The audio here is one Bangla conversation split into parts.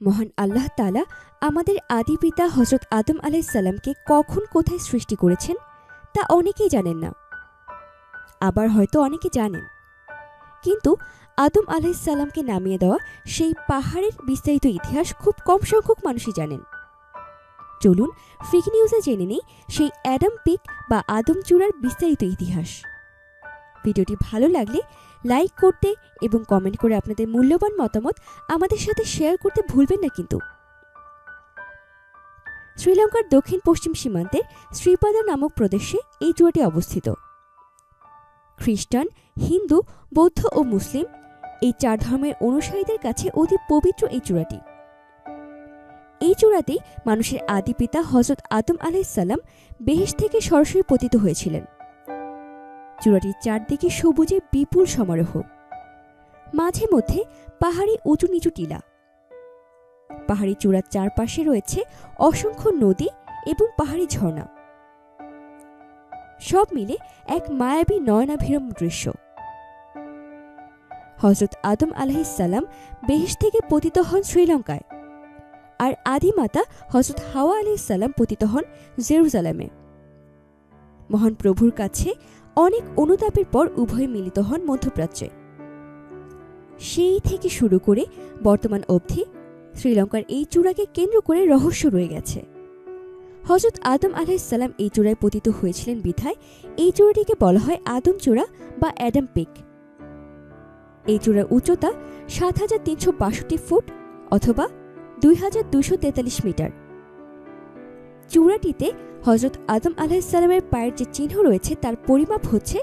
মহান আল্লাহ তাআলা আমাদের আদি পিতা হযরত আদম আলাইহিস সালামকে কখন কোথায় সৃষ্টি করেছেন তা অনেকেই জানেন না, আবার হয়তো অনেকে জানেন। কিন্তু আদম আলাইহিস সালামকে নামিয়ে দেওয়া সেই পাহাড়ের বিস্তারিত ইতিহাস খুব কম সংখ্যক মানুষই জানেন। চলুন ফ্রিক নিউজে জেনে নিই সেই অ্যাডাম পিক বা আদম চূড়ার বিস্তারিত ইতিহাস। ভিডিওটি ভালো লাগলে লাইক করতে এবং কমেন্ট করে আপনাদের মূল্যবান মতামত আমাদের সাথে শেয়ার করতে ভুলবেন না কিন্তু। শ্রীলঙ্কার দক্ষিণ পশ্চিম সীমান্তে শ্রীপাদা নামক প্রদেশে এই চূড়াটি অবস্থিত। খ্রিস্টান, হিন্দু, বৌদ্ধ ও মুসলিম এই চার ধর্মের অনুসারীদের কাছে অতি পবিত্র এই চূড়াটি। এই চূড়াতেই মানুষের আদি পিতা হযরত আদম আলাইহিস সালাম বেহেশত থেকে সরাসরি পতিত হয়েছিলেন। চূড়াটির চারদিকে সবুজে বিপুল সমারোহ, মাঝে মধ্যে পাহাড়ি উঁচু নিচু টিলা। পাহাড়ি চূড়ার চারপাশে রয়েছে অসংখ্য নদী এবং পাহাড়ি ঝর্ণা, সব মিলে এক মায়াবী নয়নাভিরাম দৃশ্য। হযরত আদম আলাইহিস সালাম বেহেশত থেকে পতিত হন শ্রীলঙ্কায়, আর আদিমাতা হযরত হাওয়া আলাইহিস সালাম পতিত হন জেরুজালেমে। মহান প্রভুর কাছে অনেক অনুতাপের পর উভয়ে মিলিত হন মধ্যপ্রাচ্যে। সেই থেকে শুরু করে বর্তমান অবধি শ্রীলঙ্কার এই চূড়াকে কেন্দ্র করে রহস্য রয়ে গেছে। হযরত আদম আলাইহিস সালাম এই চূড়ায় পতিত হয়েছিলেন বিধায় এই চূড়াটিকে বলা হয় আদম চূড়া বা অ্যাডাম পিক। এই চূড়ার উচ্চতা ৭৩৬২ ফুট অথবা ২২৪৩ মিটার। চূড়াটিতে হযরত আদম আলাইহিস সালামের পায়ের যে চিহ্ন রয়েছে তার পরিমাপ হচ্ছে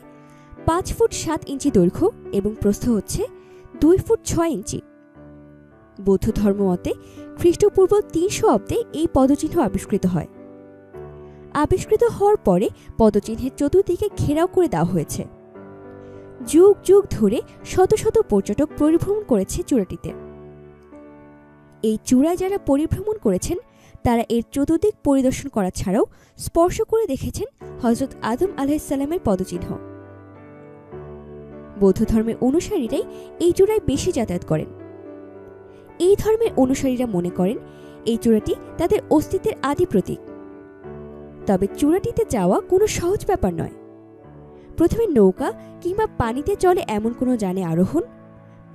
৫ ফুট ৭ ইঞ্চি দৈর্ঘ্য এবং প্রস্থ হচ্ছে ২ ফুট ৬ ইঞ্চি। বৌদ্ধ ধর্মমতে খ্রিস্টপূর্ব ৩০০ অব্দে এই পদচিহ্ন আবিষ্কৃত হয়। আবিষ্কৃত হওয়ার পরে পদচিহ্নের চতুর্দিকে ঘেরাও করে দেওয়া হয়েছে। যুগ যুগ ধরে শত শত পর্যটক পরিভ্রমণ করেছে চূড়াটিতে। এই চূড়ায় যারা পরিভ্রমণ করেছেন তারা এর চতুর্দিক পরিদর্শন করা ছাড়াও স্পর্শ করে দেখেছেন হযরত আদম আলাইহিস সালামের পদচিহ্ন। বৌদ্ধ ধর্মের অনুসারীরাই এই চূড়ায় বেশি যাতায়াত করেন। এই ধর্মের অনুসারীরা মনে করেন এই চূড়াটি তাদের অস্তিত্বের আদি প্রতীক। তবে চূড়াটিতে যাওয়া কোনো সহজ ব্যাপার নয়। প্রথমে নৌকা কিংবা পানিতে চলে এমন কোনো যানে আরোহণ,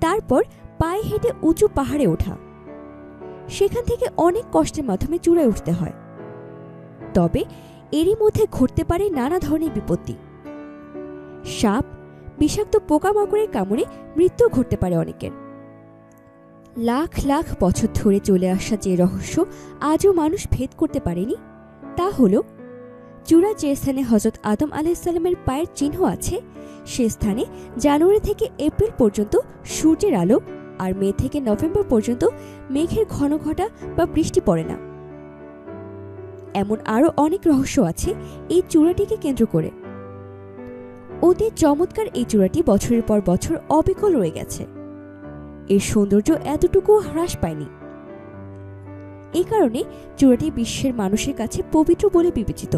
তারপর পায়ে হেঁটে উঁচু পাহাড়ে ওঠা, সেখান থেকে অনেক কষ্টের মাধ্যমে চূড়ায় উঠতে হয়। তবে এরই মধ্যে ঘটতে পারে নানা ধরনের বিপত্তি। সাপ, বিষাক্ত পোকামাকড়ের কামড়ে মৃত্যু ঘটতে পারে অনেকের। লাখ লাখ বছর ধরে চলে আসা যে রহস্য আজও মানুষ ভেদ করতে পারেনি তা হল চূড়া যে স্থানে হযরত আদম আলাইহিস সালামের পায়ের চিহ্ন আছে সে স্থানে জানুয়ারি থেকে এপ্রিল পর্যন্ত সূর্যের আলো আর মে থেকে নভেম্বর পর্যন্ত মেঘের ঘন ঘটা বা বৃষ্টি পড়ে না। এমন আরও অনেক রহস্য আছে এই চূড়াটিকে কেন্দ্র করে। অতি চমৎকার এই চূড়াটি বছরের পর বছর অবিকল রয়ে গেছে। এর সৌন্দর্য এতটুকুও হ্রাস পায়নি। এই কারণে চূড়াটি বিশ্বের মানুষের কাছে পবিত্র বলে বিবেচিত।